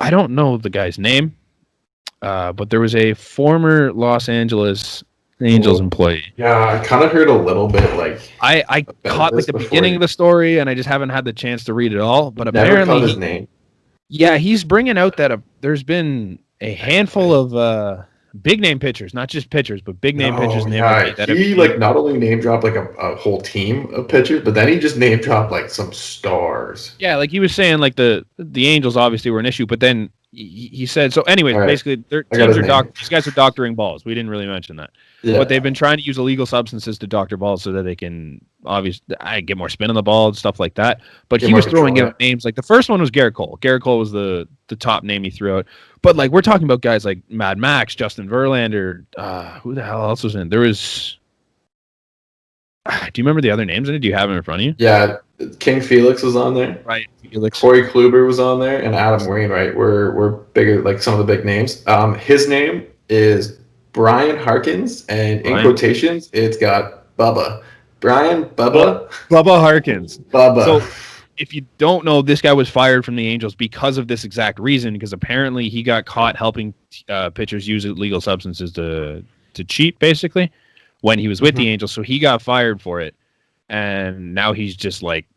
I don't know the guy's name, but there was a former Los Angeles Angels employee. Yeah, I kind of heard a little bit I caught like the beginning of the story, and I just haven't had the chance to read it all. But apparently, his name. Yeah, he's bringing out that there's been a handful of big name pitchers, not just pitchers, but big name pitchers in the MLB. That he not only name dropped like a whole team of pitchers, but then he just name dropped like some stars. Yeah, like he was saying, like the Angels obviously were an issue, but then he said so. Anyways, basically, their teams are these guys are doctoring balls. We didn't really mention that, but they've been trying to use illegal substances to doctor balls so that they can obviously get more spin on the ball and stuff like that. But he was throwing out names like the first one was Garrett Cole. Garrett Cole was the top name he threw out. But like we're talking about guys like Mad Max, Justin Verlander. Who the hell else was in? There was. Do you remember the other names in it? Do you have them in front of you? Yeah, King Felix was on there. Right, Felix. Corey Kluber was on there, and Adam Wainwright were bigger, like some of the big names. His name is Brian Harkins, and in quotations, it's got Bubba. Bubba Harkins. Bubba. So, if you don't know, this guy was fired from the Angels because of this exact reason, because apparently he got caught helping pitchers use illegal substances to cheat, basically, when he was with the Angels. So he got fired for it. And now he's just like,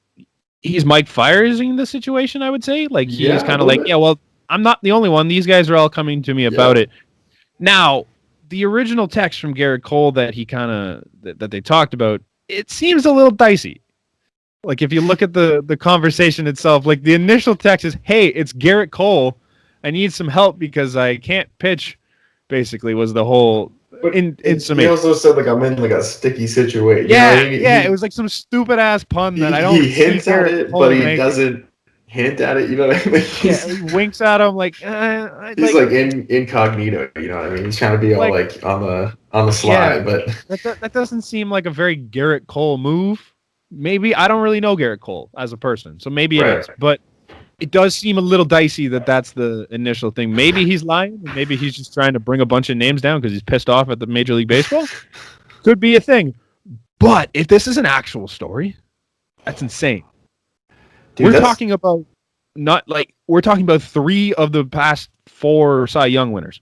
he's Mike Firesing the situation, I would say. Like, he's kind of like, yeah, well, I'm not the only one. These guys are all coming to me about it. Now, the original text from Garrett Cole that he kind of, that they talked about, it seems a little dicey. Like, if you look at the conversation itself, like, the initial text is, hey, it's Garrett Cole. I need some help because I can't pitch, basically, was the whole... in summation. He also said, like, I'm in, like, a sticky situation. Yeah, it was, like, some stupid-ass pun that I don't... He hints at it, but he doesn't hint at it, you know what I mean? He winks at him, like... he's, like, incognito, you know what I mean? He's trying to be all, like on the slide, but... That doesn't seem like a very Garrett Cole move. Maybe, I don't really know Garrett Cole as a person, so maybe it is, but it does seem a little dicey that that's the initial thing. Maybe he's lying, maybe he's just trying to bring a bunch of names down because he's pissed off at the Major League Baseball. Could be a thing. But if this is an actual story, that's insane. Dude, we're talking about we're talking about 3 of the past 4 Cy Young winners.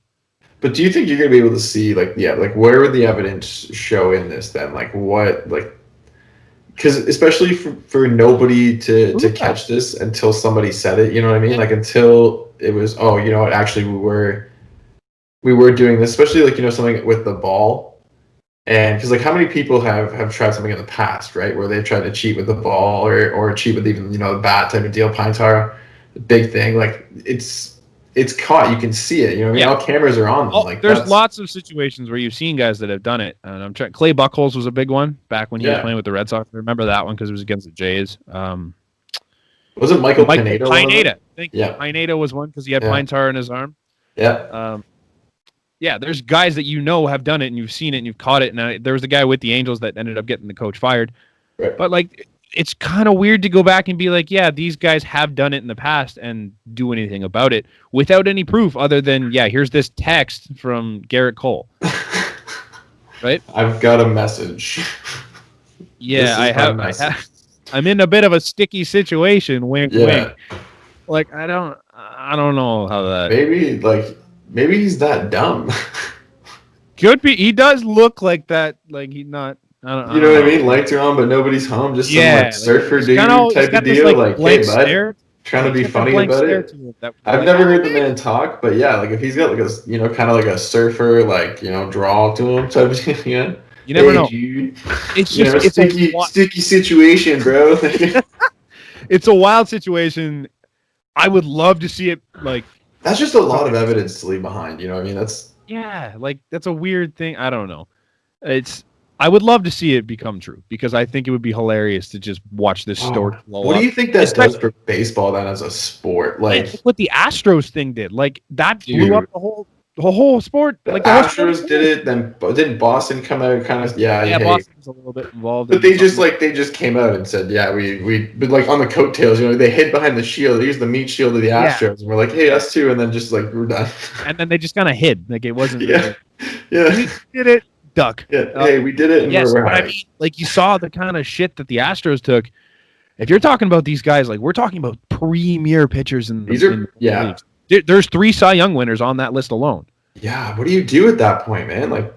But do you think you're gonna be able to see where would the evidence show in this then? Like what because especially for nobody to catch this until somebody said it, you know what I mean? Like until it was, oh, you know what, actually we were doing this, especially like, you know, something with the ball. And because like how many people have tried something in the past, right? Where they've tried to cheat with the ball or cheat with even, you know, the bat type of deal, pine tar, the big thing. Like it's caught. You can see it. You know what I mean? All cameras are on them. Like there's lots of situations where you've seen guys that have done it. And I'm trying. Clay Buchholz was a big one back when he was playing with the Red Sox. I remember that one because it was against the Jays. Was it Michael Pineda? Pineda. Pineda was one because he had pine tar in his arm. Yeah. There's guys that you know have done it and you've seen it and you've caught it. And there was a guy with the Angels that ended up getting the coach fired. Right. But like, it's kind of weird to go back and be like, yeah, these guys have done it in the past and do anything about it without any proof other than, here's this text from Garrett Cole. Right? I've got a message. Yeah, I have. I'm in a bit of a sticky situation. Wink, wink. Like, I don't know how that. Maybe he's that dumb. Could be. He does look like that. Like he's not. You know what I mean? Lights are on, but nobody's home. Just some like surfer dude type of deal. Like, hey, bud, trying to be funny about it. I've never heard the man talk, but yeah, like if he's got like a, you know, kind of like a surfer, like, you know, drawl to him type of thing. Yeah. You never know. Dude, it's just sticky situation, bro. It's a wild situation. I would love to see it. Like that's just a lot of evidence to leave behind. You know what I mean? That's that's a weird thing. I don't know. I would love to see it become true because I think it would be hilarious to just watch this story blow up. What do you think that does for baseball then as a sport? Like what the Astros thing did. Like that blew up the whole sport. The Astros did it. Then didn't Boston come out kind of? Yeah, Boston's a little bit involved. But they just came out and said, but like on the coattails, you know, they hid behind the shield. They used the meat shield of the Astros, and we're like, hey, us too. And then just like we're done. And then they just kind of hid. Like it wasn't. We did it. Duck. Yeah, hey, we did it. And yes, but I mean, like you saw the kind of shit that the Astros took. If you're talking about these guys, like we're talking about premier pitchers in these are There's 3 Cy Young winners on that list alone. Yeah, what do you do at that point, man? Like,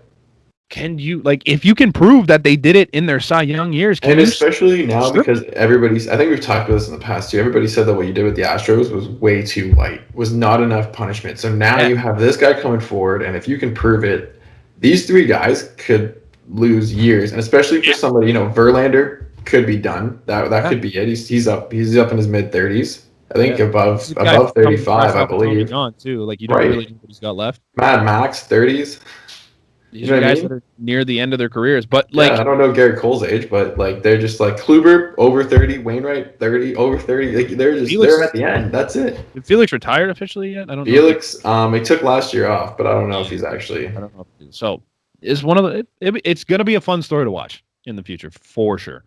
can you if you can prove that they did it in their Cy Young years, and especially now because everybody's, I think we've talked about this in the past too. Everybody said that what you did with the Astros was way too light, was not enough punishment. So now you have this guy coming forward, and if you can prove it, these 3 guys could lose years, and especially for somebody, Verlander could be done. That could be it. He's up in his mid-30s. I think above 35, I believe. John too. Like, you don't really know what he's got left. Mad Max 30s. These are guys that are near the end of their careers, but I don't know Garrett Cole's age, but they're just like Kluber over 30, Wainwright 30, over 30. Like, they're at the end. That's it. Did Felix retired officially yet? I don't know. Felix, he took last year off, but I don't know if he's actually. I don't know. So it's one of the. It's going to be a fun story to watch in the future for sure.